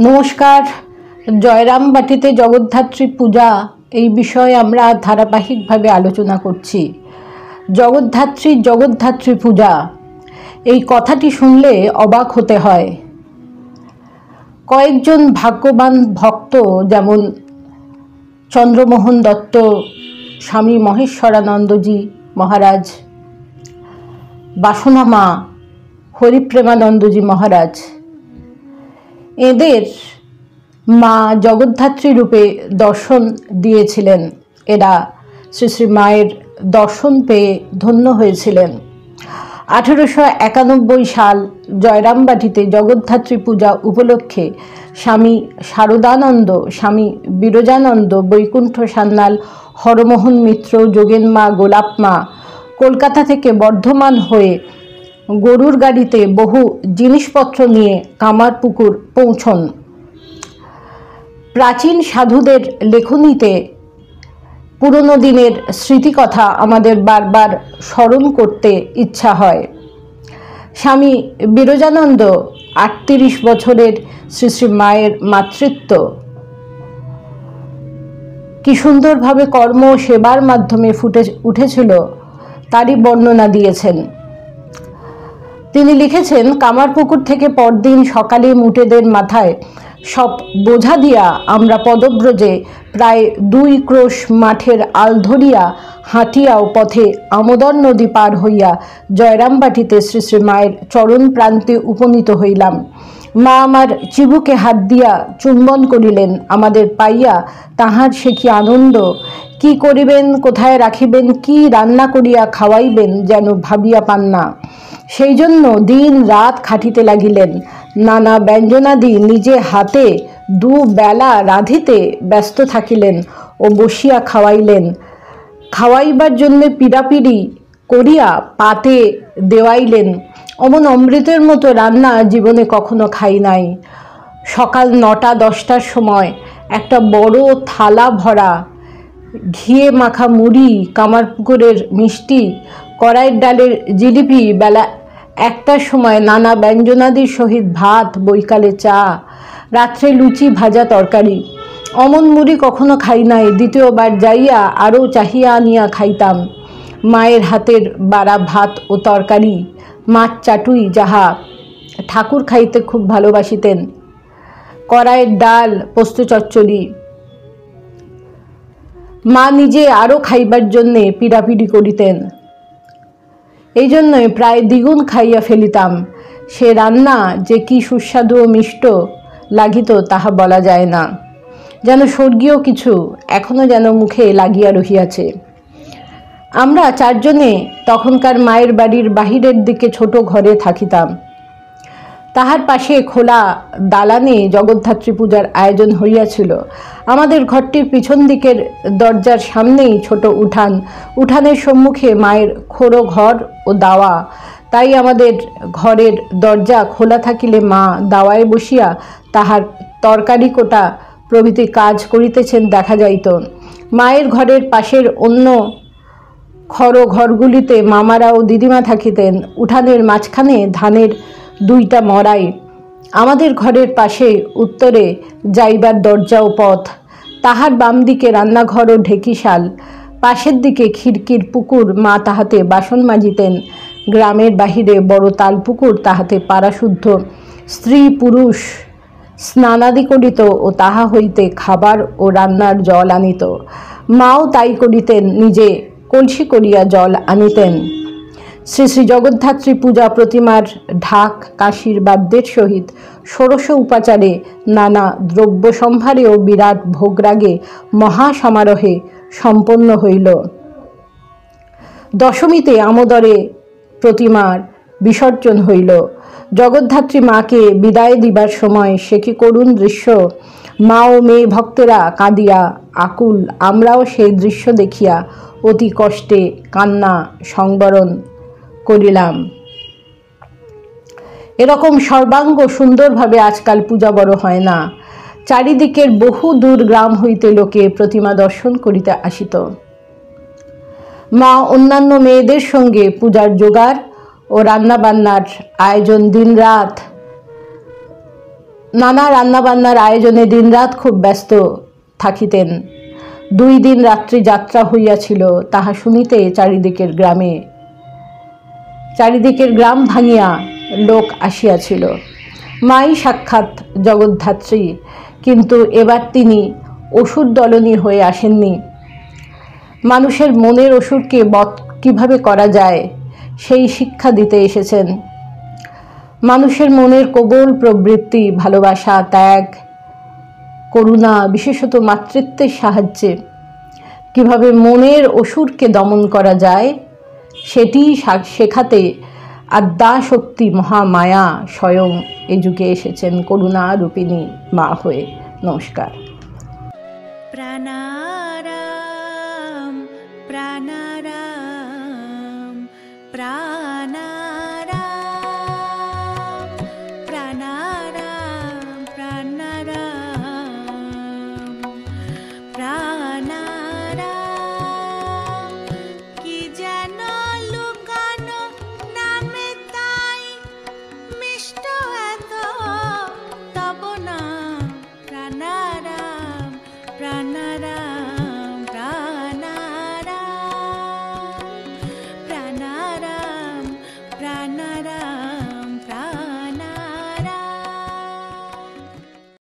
নমস্কার। জয়রামবাটিতে জগদ্ধাত্রী পূজা এই বিষয়ে আমরা ধারাবাহিকভাবে আলোচনা করছি। জগদ্ধাত্রী পূজা এই কথাটি শুনলে অবাক হতে হয়। কয়েকজন ভাগ্যবান ভক্ত যেমন চন্দ্রমোহন দত্ত, স্বামী মহেশ্বরানন্দজি মহারাজ, বাসনা মা, হরিপ্রেমানন্দজি মহারাজ, এদের মা জগদ্ধাত্রী রূপে দর্শন দিয়েছিলেন। এরা শ্রী শ্রী মায়ের দর্শন পেয়ে ধন্য হয়েছিলেন। 1891 সাল জয়রামবাটিতে জগদ্ধাত্রী পূজা উপলক্ষে স্বামী শারদানন্দ, স্বামী বিরজানন্দ, বৈকুণ্ঠ সান্যাল, হরমোহন মিত্র, যোগেন মা, গোলাপ মা কলকাতা থেকে বর্ধমান হয়ে গরুর গাড়িতে বহু জিনিসপত্র নিয়ে কামারপুকুর পৌঁছন। প্রাচীন সাধুদের লেখনীতে পুরনো দিনের স্মৃতিকথা আমাদের বারবার স্মরণ করতে ইচ্ছা হয়। স্বামী বিরজানন্দ 38 বছরের শ্রী শ্রী মায়ের মাতৃত্ব কি সুন্দরভাবে কর্ম সেবার মাধ্যমে ফুটে উঠেছিল তারই বর্ণনা দিয়েছেন। তিনি লিখেছেন, কামারপুকুর থেকে পরদিন সকালে মুটেদের মাথায় সব বোঝা দিয়া আমরা পদব্রজে প্রায় 2 ক্রোশ মাঠের আল ধরিয়া হাঁটিয়াও পথে আমোদর নদী পার হইয়া জয়রামবাটিতে শ্রী শ্রী মায়ের চরণ প্রান্তে উপনীত হইলাম। মা আমার চিবুকে হাত দিয়া চুম্বন করিলেন। আমাদের পাইয়া তাহার সে কি আনন্দ! কি করিবেন, কোথায় রাখিবেন, কি রান্না করিয়া খাওয়াইবেন যেন ভাবিয়া পান না। সেই জন্য দিন রাত খাটিতে লাগিলেন। নানা ব্যঞ্জনাদি নিজে হাতে 2 বেলা রাঁধিতে ব্যস্ত থাকিলেন ও বসিয়া খাওয়াইলেন। খাওয়াইবার জন্য পিড়াপিড়ি করিয়া পাতে দেওয়াইলেন। অমন অমৃতের মতো রান্না জীবনে কখনো খাই নাই। সকাল 9টা-10টার সময় একটা বড় থালা ভরা ঘিয়ে মাখা মুড়ি, কামারপুকুরের মিষ্টি, কড়াইয়ের ডালের জিলিপি, বেলা 1টার সময় নানা ব্যঞ্জনাদির সহিত ভাত, বৈকালে চা, রাত্রে লুচি ভাজা তরকারি। অমন মুড়ি কখনো খাই নাই। দ্বিতীয়বার যাইয়া আরও চাহিয়া আনিয়া খাইতাম। মায়ের হাতের বাড়া ভাত ও তরকারি, মাছ চাটুই, যাহা ঠাকুর খাইতে খুব ভালোবাসিতেন, কড়াইয়ের ডাল, পোস্ত চচ্চড়ি। মা নিজে আরও খাইবার জন্যে পিড়াপিড়ি করিতেন। এই জন্যই প্রায় দ্বিগুণ খাইয়া ফেলিতাম। সে রান্না যে কি সুস্বাদু ও মিষ্ট লাগিত তাহা বলা যায় না। যেন স্বর্গীয় কিছু এখনো যেন মুখে লাগিয়া রহিয়াছে। আমরা 4 জনে তখনকার মায়ের বাড়ির বাহিরের দিকে ছোট ঘরে থাকিতাম। তাহার পাশে খোলা দালানে জগদ্ধাত্রী পূজার আয়োজন হইয়াছিল। আমাদের ঘরটির পিছন দিকের দরজার সামনেই ছোট উঠান। উঠানের সম্মুখে মায়ের খোড়ো ঘর ও দাওয়া। তাই আমাদের ঘরের দরজা খোলা থাকিলে মা দাওয়ায় বসিয়া তাহার তরকারি কোটা প্রভৃতি কাজ করিতেছেন দেখা যাইত। মায়ের ঘরের পাশের অন্য খড়ো ঘরগুলিতে মামারা ও দিদিমা থাকিতেন। উঠানের মাঝখানে ধানের 2টা মড়াই। আমাদের ঘরের পাশে উত্তরে যাইবার দরজা ও পথ। তাহার বাম দিকে রান্নাঘর ও ঢেকিশাল। পাশের দিকে খিড়কির পুকুর। মা তাহাতে বাসন মাজিতেন। গ্রামের বাহিরে বড় তালপুকুর, তাহাতে পাড়াশুদ্ধ স্ত্রী পুরুষ স্নানাদি করিত ও তাহা হইতে খাবার ও রান্নার জল আনিত। মাও তাই করিতেন, নিজে কলসি করিয়া জল আনিতেন। শ্রী শ্রী জগদ্ধাত্রী পূজা প্রতিমার ঢাক কাশির বাদ্যের সহিত ষোড়শ উপাচারে নানা দ্রব্য সম্ভারে ও বিরাট ভোগরাগে মহাসমারোহে সম্পন্ন হইল। দশমীতে আমোদরে প্রতিমার বিসর্জন হইল। জগদ্ধাত্রী মাকে বিদায় দিবার সময় সে কি করুণ দৃশ্য! মা ও মেয়ে ভক্তেরা কাঁদিয়া আকুল। আমরাও সেই দৃশ্য দেখিয়া অতি কষ্টে কান্না সংবরণ করিলাম। এরকম সর্বাঙ্গ সুন্দরভাবে আজকাল পূজা বড় হয় না। চারিদিকের বহু দূর গ্রাম হইতে লোকে প্রতিমা দর্শন করিতে আসিত। মা অন্যান্য মেয়েদের সঙ্গে পূজার জোগাড় ও রান্নাবান্নার আয়োজন দিনরাত নানা রান্নাবান্নার আয়োজনে দিনরাত খুব ব্যস্ত থাকিতেন। 2 দিন রাত্রি যাত্রা হইয়াছিল, তাহা শুনিতে চারিদিকের গ্রাম ভাঙিয়া লোক আসিয়াছিল। মাই সাক্ষাৎ জগদ্ধাত্রী, কিন্তু এবার তিনি অসুর দলনী হয়ে আসেননি। মানুষের মনের অসুরকে বধ কিভাবে করা যায় সেই শিক্ষা দিতে এসেছেন। মানুষের মনের কোমল প্রবৃত্তি, ভালোবাসা, ত্যাগ, করুণা, বিশেষত মাতৃত্বের সাহায্যে কিভাবে মনের অসুরকে দমন করা যায় সেটি শেখাতে আদ্যাশক্তি মহামায়া স্বয়ং এ যুগে এসেছেন করুণা রূপিণী মা হয়ে। নমস্কার। প্রাণারাম প্রাণারাম প্রাণ